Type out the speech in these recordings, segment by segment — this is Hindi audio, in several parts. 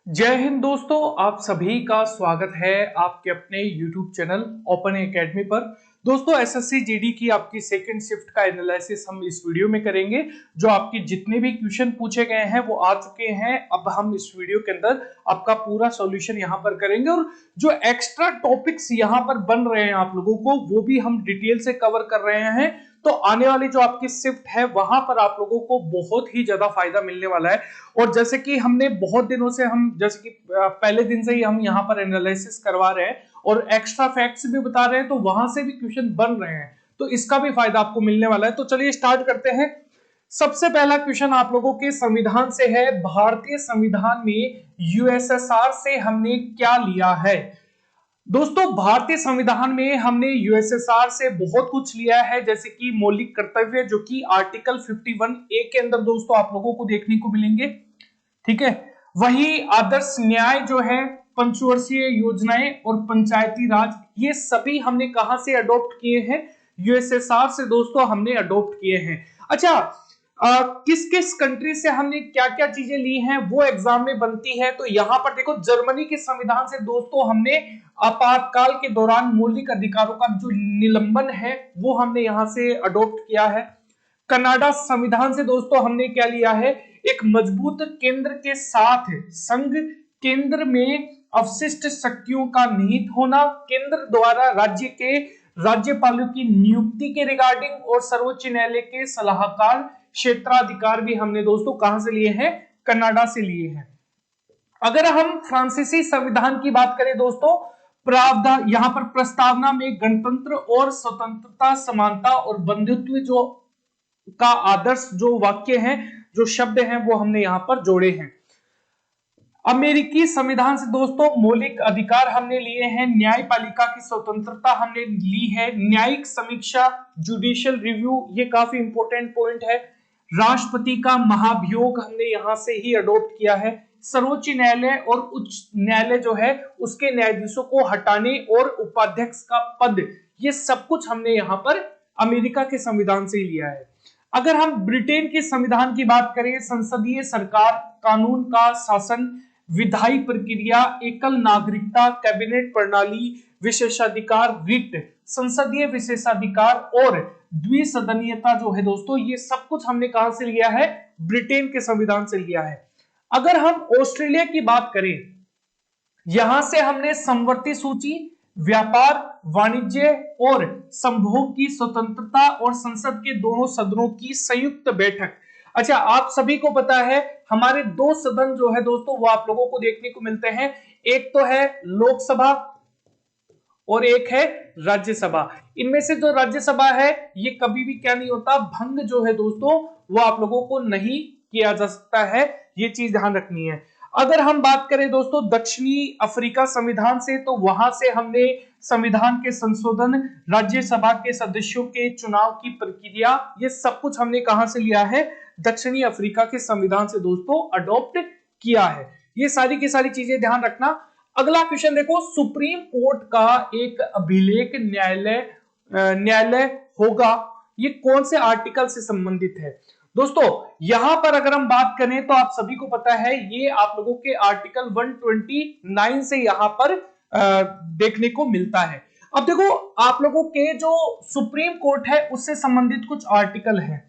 जय हिंद दोस्तों, आप सभी का स्वागत है आपके अपने YouTube चैनल ओपन एकेडमी पर। दोस्तों, एसएससी जीडी की आपकी सेकंड शिफ्ट का एनालिसिस हम इस वीडियो में करेंगे। जो आपके जितने भी क्वेश्चन पूछे गए हैं वो आ चुके हैं। अब हम इस वीडियो के अंदर आपका पूरा सॉल्यूशन यहां पर करेंगे और जो एक्स्ट्रा टॉपिक्स यहां पर बन रहे हैं आप लोगों को वो भी हम डिटेल से कवर कर रहे हैं। तो आने वाली जो आपकी शिफ्ट है वहां पर आप लोगों को बहुत ही ज्यादा फायदा मिलने वाला है। और जैसे कि हमने बहुत दिनों से हम जैसे कि पहले दिन से ही हम यहाँ पर एनालिसिस करवा रहे हैं और एक्स्ट्रा फैक्ट्स भी बता रहे हैं, तो वहां से भी क्वेश्चन बन रहे हैं, तो इसका भी फायदा आपको मिलने वाला है। तो चलिए स्टार्ट करते हैं। सबसे पहला क्वेश्चन आप लोगों के संविधान से है। भारतीय संविधान में यूएसएसआर से हमने क्या लिया है? दोस्तों, भारतीय संविधान में हमने यूएसएसआर से बहुत कुछ लिया है, जैसे कि मौलिक कर्तव्य जो कि आर्टिकल 51 ए के अंदर दोस्तों आप लोगों को देखने को मिलेंगे। ठीक है, वही आदर्श न्याय जो है, पंचवर्षीय योजनाएं और पंचायती राज, ये सभी हमने कहां से अडॉप्ट किए हैं? यूएसएसआर से दोस्तों हमने अडॉप्ट किए हैं। अच्छा, किस किस कंट्री से हमने क्या क्या चीजें ली हैं वो एग्जाम में बनती है। तो यहां पर देखो, जर्मनी के संविधान से दोस्तों हमने आपातकाल के दौरान मौलिक अधिकारों का जो निलंबन है वो हमने यहां से अडॉप्ट किया है। कनाडा संविधान से दोस्तों हमने क्या लिया है? एक मजबूत केंद्र के साथ संघ केंद्र में अवशिष्ट शक्तियों का निहित होना, केंद्र द्वारा राज्य के राज्यपालों की नियुक्ति के रिगार्डिंग और सर्वोच्च न्यायालय के सलाहकार क्षेत्राधिकार भी हमने दोस्तों कहां से लिए हैं? कनाडा से लिए हैं। अगर हम फ्रांसीसी संविधान की बात करें दोस्तों, प्रावधान यहां पर प्रस्तावना में गणतंत्र और स्वतंत्रता, समानता और बंधुत्व जो का आदर्श जो वाक्य हैं, जो शब्द हैं, वो हमने यहां पर जोड़े हैं। अमेरिकी संविधान से दोस्तों मौलिक अधिकार हमने लिए हैं, न्यायपालिका की स्वतंत्रता हमने ली है, न्यायिक समीक्षा, जुडिशियल रिव्यू, ये काफी इंपॉर्टेंट पॉइंट है। राष्ट्रपति का महाभियोग हमने यहां से ही अडॉप्ट किया है। सर्वोच्च न्यायालय और उच्च न्यायालय जो है उसके न्यायाधीशों को हटाने और उपाध्यक्ष का पद, ये सब कुछ हमने यहां पर अमेरिका के संविधान से ही लिया है। अगर हम ब्रिटेन के संविधान की बात करें, संसदीय सरकार, कानून का शासन, विधायी प्रक्रिया, एकल नागरिकता, कैबिनेट प्रणाली, विशेषाधिकार, रिट, संसदीय विशेषाधिकार और द्विसदनीयता जो है दोस्तों, ये सब कुछ हमने कहां से लिया है? ब्रिटेन के संविधान से लिया है। अगर हम ऑस्ट्रेलिया की बात करें, यहां से हमने समवर्ती सूची, व्यापार, वाणिज्य और संभोग की स्वतंत्रता और संसद के दोनों सदनों की संयुक्त बैठक। अच्छा, आप सभी को पता है हमारे दो सदन जो है दोस्तों वो आप लोगों को देखने को मिलते हैं। एक तो है लोकसभा और एक है राज्यसभा। इनमें से जो राज्यसभा है ये कभी भी क्या नहीं होता, भंग जो है दोस्तों वो आप लोगों को नहीं किया जा सकता है, ये चीज ध्यान रखनी है। अगर हम बात करें दोस्तों दक्षिणी अफ्रीका संविधान से, तो वहां से हमने संविधान के संशोधन, राज्यसभा के सदस्यों के चुनाव की प्रक्रिया, ये सब कुछ हमने कहां से लिया है? दक्षिणी अफ्रीका के संविधान से दोस्तों अडॉप्ट किया है। ये सारी की सारी चीजें ध्यान रखना। अगला क्वेश्चन देखो, सुप्रीम कोर्ट का एक अभिलेख न्यायालय होगा, ये कौन से आर्टिकल से संबंधित है? दोस्तों, यहां पर अगर हम बात करें तो आप सभी को पता है ये आप लोगों के आर्टिकल 129 से यहां पर देखने को मिलता है। अब देखो, आप लोगों के जो सुप्रीम कोर्ट है उससे संबंधित कुछ आर्टिकल है।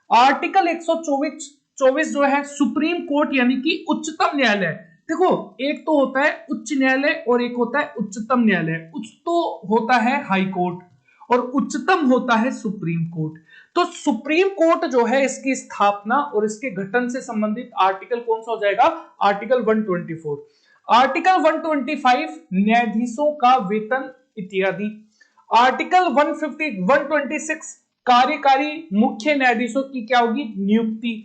आर्टिकल 124 जो है सुप्रीम कोर्ट यानी कि उच्चतम न्यायालय। देखो, एक तो होता है उच्च न्यायालय और एक होता है उच्चतम न्यायालय। उच्च तो होता है हाई कोर्ट और उच्चतम होता है सुप्रीम कोर्ट। तो सुप्रीम कोर्ट जो है इसकी स्थापना और इसके गठन से संबंधित आर्टिकल कौन सा हो जाएगा? आर्टिकल 124। आर्टिकल 125 न्यायाधीशों का वेतन इत्यादि। आर्टिकल 126 कार्यकारी मुख्य न्यायाधीशों की क्या होगी? नियुक्ति।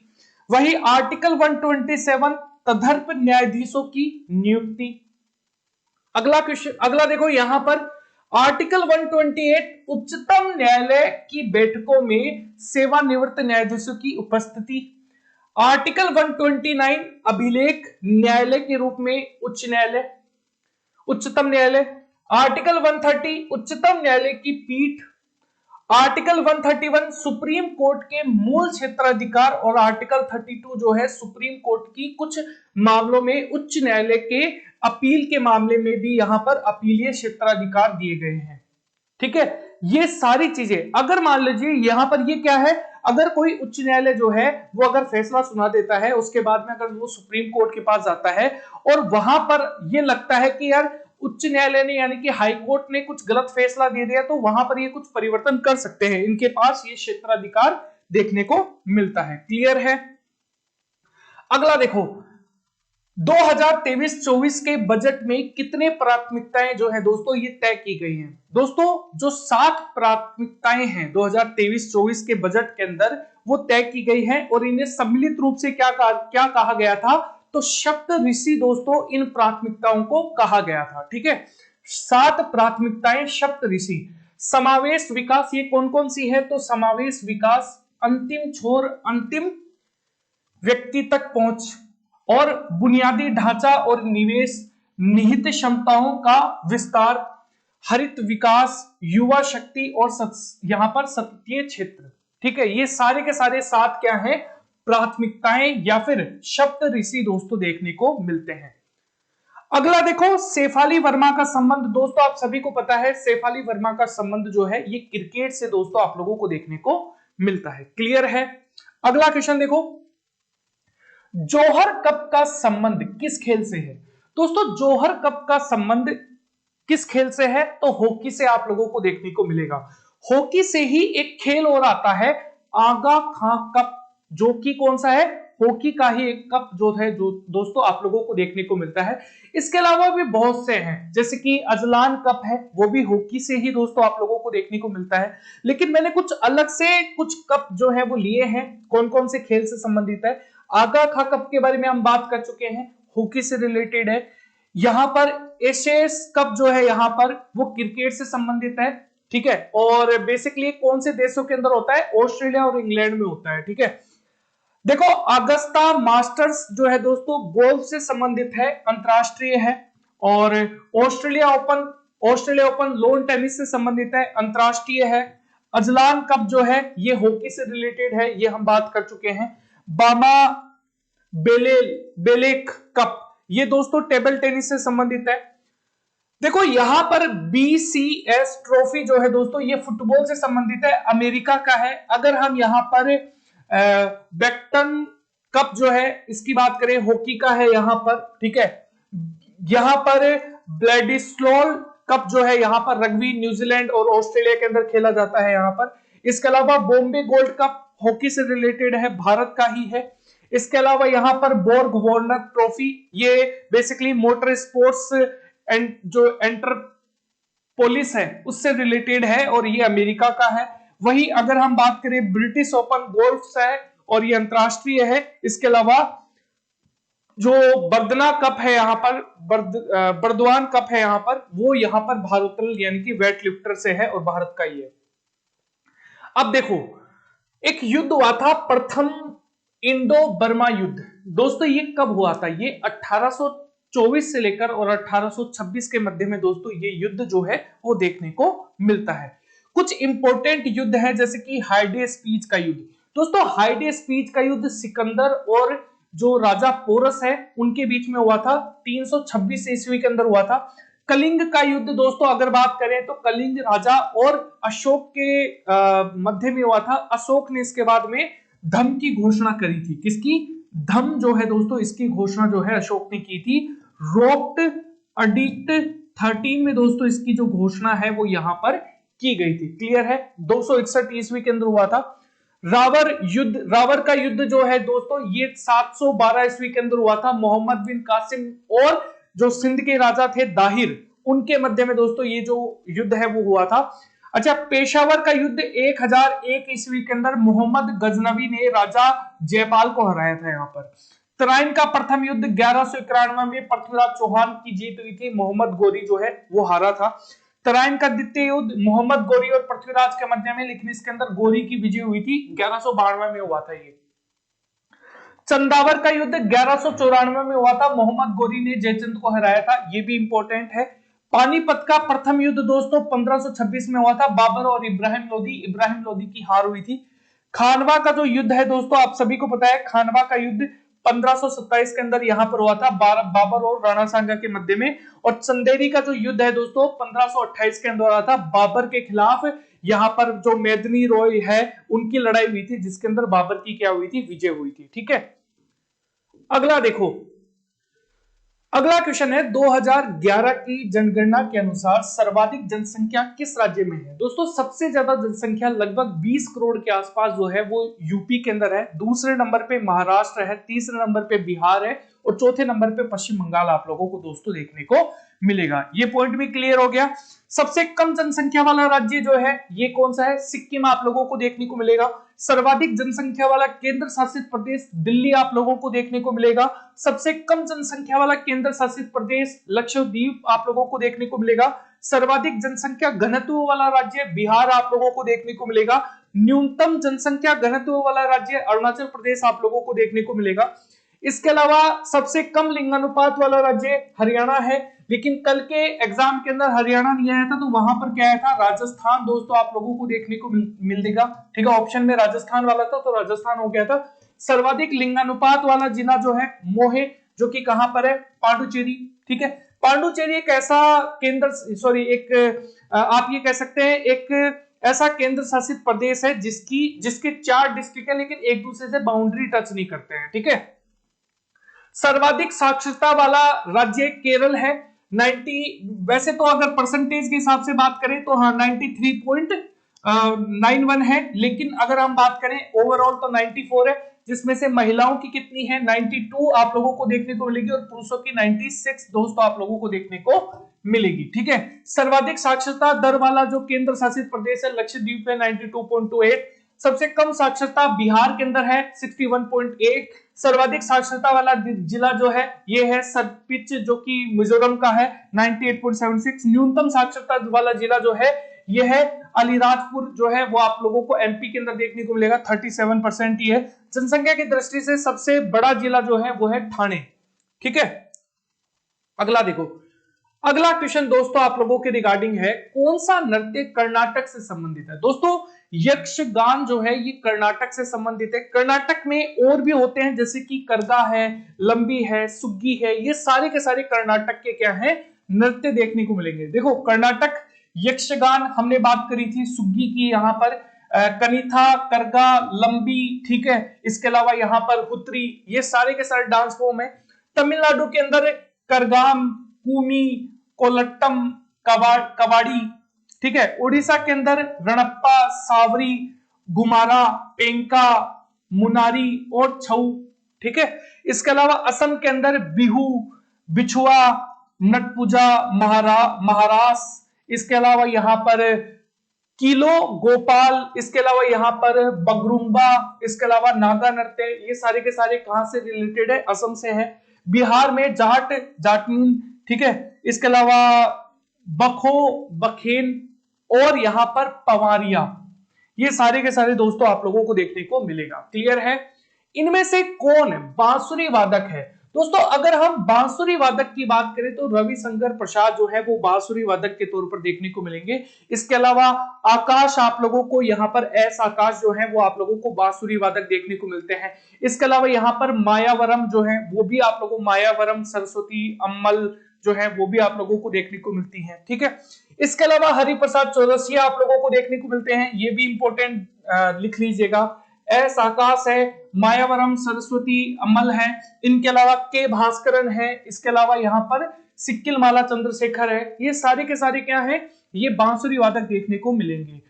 वही आर्टिकल 127 तदर्थ न्यायाधीशों की नियुक्ति। अगला क्वेश्चन, अगला देखो यहां पर आर्टिकल 128 उच्चतम न्यायालय की बैठकों में सेवानिवृत्त न्यायाधीशों की उपस्थिति। आर्टिकल 129 अभिलेख न्यायालय के रूप में उच्च न्यायालय, उच्चतम न्यायालय। आर्टिकल 130 उच्चतम न्यायालय की पीठ। आर्टिकल 131 सुप्रीम कोर्ट के मूल क्षेत्राधिकार और आर्टिकल 32 जो है सुप्रीम कोर्ट की कुछ मामलों में उच्च न्यायालय के अपील के मामले में भी यहां पर अपीलीय क्षेत्राधिकार दिए गए हैं। ठीक है, ये सारी चीजें अगर मान लीजिए यहां पर ये क्या है, अगर कोई उच्च न्यायालय जो है वो अगर फैसला सुना देता है, उसके बाद में अगर वो सुप्रीम कोर्ट के पास जाता है और वहां पर ये लगता है कि यार उच्च न्यायालय ने यानी कि हाई कोर्ट ने कुछ गलत फैसला दे दिया, तो वहां पर ये कुछ परिवर्तन कर सकते हैं, इनके पास ये क्षेत्राधिकार देखने को मिलता है। क्लियर है? अगला देखो, 2023-24 के बजट में कितने प्राथमिकताएं जो है दोस्तों ये तय की गई हैं। दोस्तों जो 7 प्राथमिकताएं हैं 2023-24 के बजट के अंदर वो तय की गई हैं और इन्हें सम्मिलित रूप से क्या कहा गया था, तो सप्त ऋषि दोस्तों इन प्राथमिकताओं को कहा गया था। ठीक है, 7 प्राथमिकताएं सप्त ऋषि। समावेश विकास ये कौन कौन सी है, तो समावेश विकास, अंतिम छोर अंतिम व्यक्ति तक पहुंच और बुनियादी ढांचा और निवेश, निहित क्षमताओं का विस्तार, हरित विकास, युवा शक्ति और यहां पर सततीय क्षेत्र। ठीक है, ये सारे के सारे 7 क्या है, प्राथमिकताएं या फिर सप्त ऋषि दोस्तों देखने को मिलते हैं। अगला देखो, शेफाली वर्मा का संबंध। दोस्तों आप सभी को पता है शेफाली वर्मा का संबंध जो है ये क्रिकेट से दोस्तों आप लोगों को देखने को मिलता है। क्लियर है? अगला क्वेश्चन देखो, जौहर कप का संबंध किस खेल से है। दोस्तों जौहर कप का संबंध किस खेल से है, तो हॉकी से आप लोगों को देखने को मिलेगा। हॉकी से ही एक खेल और आता है आगा खां कप, जो कि कौन सा है, हॉकी का ही एक कप जो है जो दोस्तों आप लोगों को देखने को मिलता है। इसके अलावा भी बहुत से हैं, जैसे कि अजलान कप है, वो भी हॉकी से ही दोस्तों आप लोगों को देखने को मिलता है। लेकिन मैंने कुछ अलग से कुछ कप जो है वो लिए हैं, कौन कौन से खेल से संबंधित है। आगा खां कप के बारे में हम बात कर चुके हैं, हॉकी से रिलेटेड है। यहां पर एशियस कप जो है यहां पर वो क्रिकेट से संबंधित है। ठीक है, और बेसिकली कौन से देशों के अंदर होता है, ऑस्ट्रेलिया और इंग्लैंड में होता है। ठीक है, देखो अगस्ता मास्टर्स जो है दोस्तों गोल्फ से संबंधित है, अंतरराष्ट्रीय है। और ऑस्ट्रेलिया ओपन लोन टेनिस से संबंधित है, अंतरराष्ट्रीय है। अजलान कप जो है ये हॉकी से रिलेटेड है, ये हम बात कर चुके हैं। बामा बेलेक कप ये दोस्तों टेबल टेनिस से संबंधित है। देखो यहां पर बीसीएस ट्रॉफी जो है दोस्तों ये फुटबॉल से संबंधित है, अमेरिका का है। अगर हम यहां पर बेक्टन कप जो है इसकी बात करें, हॉकी का है यहां पर। ठीक है, यहां पर ब्लेडिस्लोल कप जो है यहां पर रग्बी, न्यूजीलैंड और ऑस्ट्रेलिया के अंदर खेला जाता है यहां पर। इसके अलावा बॉम्बे गोल्ड कप हॉकी से रिलेटेड है, भारत का ही है। इसके अलावा यहां पर बोर्ग वार्नर ट्रॉफी, ये बेसिकली मोटर स्पोर्ट्स एंड जो एंटर पुलिस है उससे रिलेटेड है और ये अमेरिका का है। वही अगर हम बात करें ब्रिटिश ओपन गोल्फ से है और ये अंतरराष्ट्रीय है। इसके अलावा जो बर्दना कप है यहाँ पर, बर्दवान कप है यहाँ पर, वो यहाँ पर भारोत्तोलन यानी कि वेट लिफ्टर से है और भारत का ही है। अब देखो एक युद्ध हुआ था प्रथम इंडो बर्मा युद्ध। दोस्तों ये कब हुआ था, ये 1824 से लेकर और 1826 के मध्य में दोस्तों ये युद्ध जो है वो देखने को मिलता है। कुछ इंपॉर्टेंट युद्ध है जैसे कि हाइडे स्पीच का युद्ध। दोस्तों हाइडे स्पीच का युद्ध सिकंदर और जो राजा पोरस है उनके बीच में हुआ था, 326 ईस्वी के अंदर हुआ था। कलिंग का युद्ध दोस्तों अगर बात करें तो कलिंग राजा और अशोक के मध्य में हुआ था। अशोक ने इसके बाद में धम की घोषणा करी थी। किसकी? धम जो है दोस्तों इसकी घोषणा जो है अशोक ने की थी। रोप्ट एडिक्ट 13 में दोस्तों इसकी जो घोषणा है वो यहां पर की गई थी। क्लियर है? 261 ईस्वी के अंदर हुआ था। रावर का युद्ध जो है दोस्तों ये 712 ईस्वी के अंदर हुआ था। मोहम्मद बिन कासिम और जो सिंध के राजा थे दाहिर, उनके मध्य में दोस्तों ये जो युद्ध है वो हुआ था। अच्छा, पेशावर का युद्ध 1001 ईस्वी के अंदर मोहम्मद गजनवी ने राजा जयपाल को हराया था यहाँ पर। तराइन का प्रथम युद्ध 1191 में पृथ्वीराज चौहान की जीत हुई थी, मोहम्मद गोरी जो है वो हारा था। तराइन का द्वितीय युद्ध मोहम्मद गोरी और पृथ्वीराज के मध्य में, लेकिन इसके अंदर गोरी की विजय हुई थी, 1192 में हुआ था ये। चंदावर का युद्ध 1194 में हुआ था, मोहम्मद गोरी ने जयचंद को हराया था, ये भी इंपॉर्टेंट है। पानीपत का प्रथम युद्ध दोस्तों 1526 में हुआ था, बाबर और इब्राहिम लोदी की हार हुई थी। खानवा का जो युद्ध है दोस्तों, आप सभी को पता है, खानवा का युद्ध 1527 के अंदर यहां पर हुआ था बाबर और राणा सांगा के मध्य में। और चंदेरी का जो युद्ध है दोस्तों 1528 के अंदर हुआ था बाबर के खिलाफ। यहां पर जो मेदनी रॉय है उनकी लड़ाई हुई थी, जिसके अंदर बाबर की क्या हुई थी, विजय हुई थी। ठीक है, अगला देखो, अगला क्वेश्चन है 2011 की जनगणना के अनुसार सर्वाधिक जनसंख्या किस राज्य में है। दोस्तों सबसे ज्यादा जनसंख्या लगभग 20 करोड़ के आसपास जो है वो यूपी के अंदर है, दूसरे नंबर पे महाराष्ट्र है, तीसरे नंबर पे बिहार है और चौथे नंबर पे पश्चिम बंगाल आप लोगों को दोस्तों देखने को मिलेगा। ये पॉइंट भी क्लियर हो गया। सबसे कम जनसंख्या वाला राज्य जो है ये कौन सा है, सिक्किम आप लोगों को देखने को मिलेगा। सर्वाधिक जनसंख्या वाला केंद्र शासित प्रदेश दिल्ली आप लोगों को देखने को मिलेगा। सबसे कम जनसंख्या वाला केंद्र शासित प्रदेश लक्षद्वीप आप लोगों को देखने को मिलेगा। सर्वाधिक जनसंख्या घनत्व वाला राज्य बिहार आप लोगों को देखने को मिलेगा। न्यूनतम जनसंख्या घनत्व वाला राज्य अरुणाचल प्रदेश आप लोगों को देखने को मिलेगा। इसके अलावा सबसे कम लिंगानुपात वाला राज्य हरियाणा है, लेकिन कल के एग्जाम के अंदर हरियाणा नहीं आया था, तो वहां पर क्या आया था, राजस्थान दोस्तों आप लोगों को देखने को मिलेगा। ठीक है, ऑप्शन में राजस्थान वाला था तो राजस्थान हो गया था। सर्वाधिक लिंगानुपात वाला जिला जो है मोहे, जो कि कहां पर है, पांडुचेरी। ठीक है, पांडुचेरी एक ऐसा केंद्र आप ये कह सकते हैं एक ऐसा केंद्र शासित प्रदेश है जिसके 4 डिस्ट्रिक्ट है, लेकिन एक दूसरे से बाउंड्री टच नहीं करते हैं। ठीक है, सर्वाधिक साक्षरता वाला राज्य केरल है, 90। वैसे तो अगर परसेंटेज के हिसाब से बात करें तो हाँ 93.91 है, लेकिन अगर हम बात करें ओवरऑल तो 94 है, जिसमें से महिलाओं की कितनी है, 92 आप लोगों को देखने को मिलेगी और पुरुषों की 96 दोस्तों आप लोगों को देखने को मिलेगी। ठीक है, सर्वाधिक साक्षरता दर वाला जो केंद्र शासित प्रदेश है लक्षद्वीप है, 92.28। सबसे कम साक्षरता बिहार के अंदर है 61.8। सर्वाधिक साक्षरता वाला जिला जो है ये है सरपिच, जो कि मिजोरम का है, 98.76। न्यूनतम साक्षरता वाला जिला जो है ये है अलीराजपुर, जो है वो आप लोगों को एमपी के अंदर देखने को मिलेगा, 37% ही है। जनसंख्या की दृष्टि से सबसे बड़ा जिला जो है वो है ठाणे। ठीक है, अगला देखो, अगला क्वेश्चन दोस्तों आप लोगों के रिगार्डिंग है, कौन सा नृत्य कर्नाटक से संबंधित है। दोस्तों यक्षगान जो है ये कर्नाटक से संबंधित है। कर्नाटक में और भी होते हैं, जैसे कि करगा है, लंबी है, सुग्गी है, ये सारे के सारे कर्नाटक के क्या है, नृत्य देखने को मिलेंगे। देखो कर्नाटक यक्षगान हमने बात करी थी, सुग्गी की, यहाँ पर कनिथा, करगा, लंबी। ठीक है, इसके अलावा यहाँ पर हुत्री, ये सारे के सारे डांस फॉर्म है। तमिलनाडु के अंदर करगाम, कूमी, कोलट्टम, कबाड़ी। ठीक है, उड़ीसा के अंदर रणप्पा, सावरी, गुमारा, पेंका, मुनारी और छऊ। ठीक है, इसके अलावा असम के अंदर बिहू, बिछुआ, नटपूजा, महारास। इसके अलावा यहां पर किलो, गोपाल, इसके अलावा यहाँ पर बगरुम्बा, इसके अलावा नागा नृत्य, ये सारे के सारे कहां से रिलेटेड है, असम से है। बिहार में जाटनीन। ठीक है, इसके अलावा बखो, बखेन और यहां पर पवारिया, ये सारे के सारे दोस्तों आप लोगों को देखने को मिलेगा। क्लियर है, इनमें से कौन बांसुरी वादक है। दोस्तों अगर हम बांसुरी वादक की बात करें तो रविशंकर प्रसाद जो है वो बांसुरी वादक के तौर पर देखने को मिलेंगे। इसके अलावा आकाश, आप लोगों को यहाँ पर एस आकाश जो है वो आप लोगों को बांसुरी वादक देखने को मिलते हैं। इसके अलावा यहाँ पर मायावरम जो है वो भी आप लोगों को, मायावरम, सरस्वती, अम्मल जो है वो भी आप लोगों को देखने को मिलती है। ठीक है, इसके अलावा हरिप्रसाद चौरसिया आप लोगों को देखने को मिलते हैं, ये भी इंपॉर्टेंट लिख लीजिएगा। एस आकाश है, मायावरम, सरस्वती, अमल है। इनके अलावा के भास्करन है, इसके अलावा यहाँ पर सिक्किल माला चंद्रशेखर है। ये सारे के सारे क्या है, ये बांसुरी वादक देखने को मिलेंगे।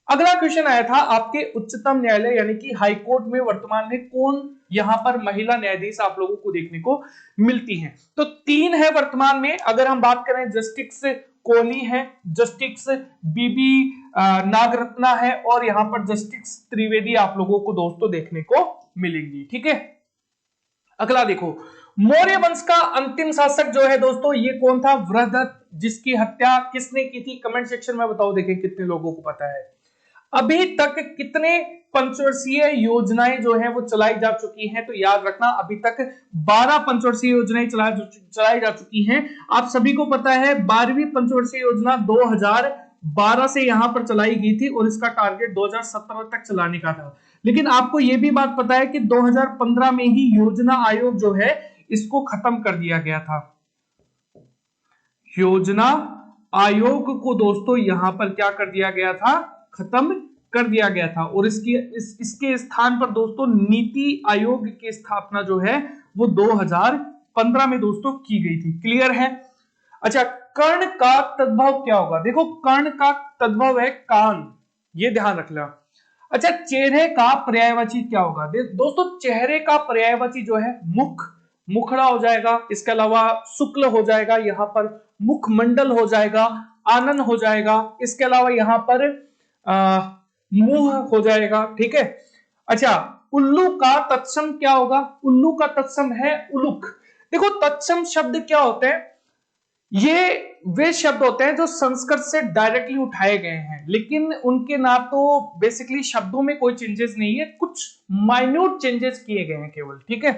अगला क्वेश्चन आया था आपके उच्चतम न्यायालय यानी कि हाई कोर्ट में वर्तमान में कौन यहां पर महिला न्यायाधीश आप लोगों को देखने को मिलती हैं। तो 3 है वर्तमान में। अगर हम बात करें जस्टिस कोहली है, जस्टिस बीबी नागरत्ना है और यहां पर जस्टिस त्रिवेदी आप लोगों को दोस्तों देखने को मिलेंगी। ठीक है, अगला देखो, मौर्य वंश का अंतिम शासक जो है दोस्तों ये कौन था, वृहदत्त, जिसकी हत्या किसने की थी, कमेंट सेक्शन में बताओ, देखें कितने लोगों को पता है। अभी तक कितने पंचवर्षीय योजनाएं जो है वो चलाई जा चुकी हैं। तो याद रखना अभी तक 12 पंचवर्षीय योजनाएं चलाई जा चुकी हैं। आप सभी को पता है 12वीं पंचवर्षीय योजना 2012 से यहां पर चलाई गई थी और इसका टारगेट 2017 तक चलाने का था। लेकिन आपको यह भी बात पता है कि 2015 में ही योजना आयोग जो है इसको खत्म कर दिया गया था। योजना आयोग को दोस्तों यहां पर क्या कर दिया गया था, खत्म कर दिया गया था। और इसके स्थान पर दोस्तों नीति आयोग की स्थापना जो है वो 2015 में दोस्तों की गई थी। क्लियर है। अच्छा, कर्ण का तद्भव क्या होगा? देखो कर्ण का तद्भव है कान, ये ध्यान रखना। अच्छा, चेहरे का पर्यायवाची क्या होगा? दोस्तों चेहरे का पर्यायवाची जो है मुख, मुखड़ा हो जाएगा। इसके अलावा शुक्ल हो जाएगा, यहां पर मुखमंडल हो जाएगा, आनन हो जाएगा। इसके अलावा यहां पर मुंह हो जाएगा। ठीक है। अच्छा, उल्लू का तत्सम क्या होगा? उल्लू का तत्सम है उलुक। देखो तत्सम शब्द क्या होते हैं? ये वे शब्द होते हैं जो संस्कृत से डायरेक्टली उठाए गए हैं, लेकिन उनके ना तो बेसिकली शब्दों में कोई चेंजेस नहीं है, कुछ माइन्यूट चेंजेस किए गए हैं केवल। ठीक है।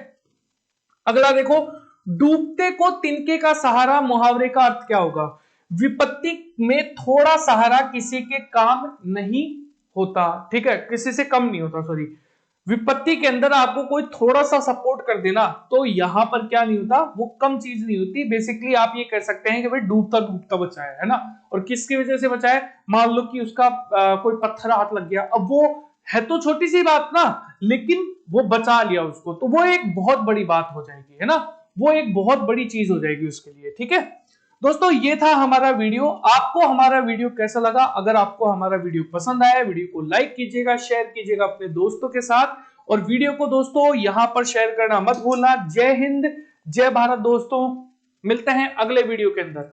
अगला देखो, डूबते को तिनके का सहारा मुहावरे का अर्थ क्या होगा? विपत्ति में थोड़ा सहारा किसी के काम नहीं होता। ठीक है, किसी से कम नहीं होता। सॉरी, विपत्ति के अंदर आपको कोई थोड़ा सा सपोर्ट कर देना तो यहां पर क्या नहीं होता, वो कम चीज नहीं होती। बेसिकली आप ये कह सकते हैं कि भाई डूबता डूबता बचाया है ना। और किसकी वजह से बचाया? मान लो कि उसका कोई पत्थर हाथ लग गया, अब वो है तो छोटी सी बात ना, लेकिन वो बचा लिया उसको, तो वो एक बहुत बड़ी बात हो जाएगी, है ना। वो एक बहुत बड़ी चीज हो जाएगी उसके लिए। ठीक है दोस्तों, ये था हमारा वीडियो। आपको हमारा वीडियो कैसा लगा? अगर आपको हमारा वीडियो पसंद आया, वीडियो को लाइक कीजिएगा, शेयर कीजिएगा अपने दोस्तों के साथ, और वीडियो को दोस्तों यहां पर शेयर करना मत भूलना। जय हिंद, जय भारत दोस्तों, मिलते हैं अगले वीडियो के अंदर।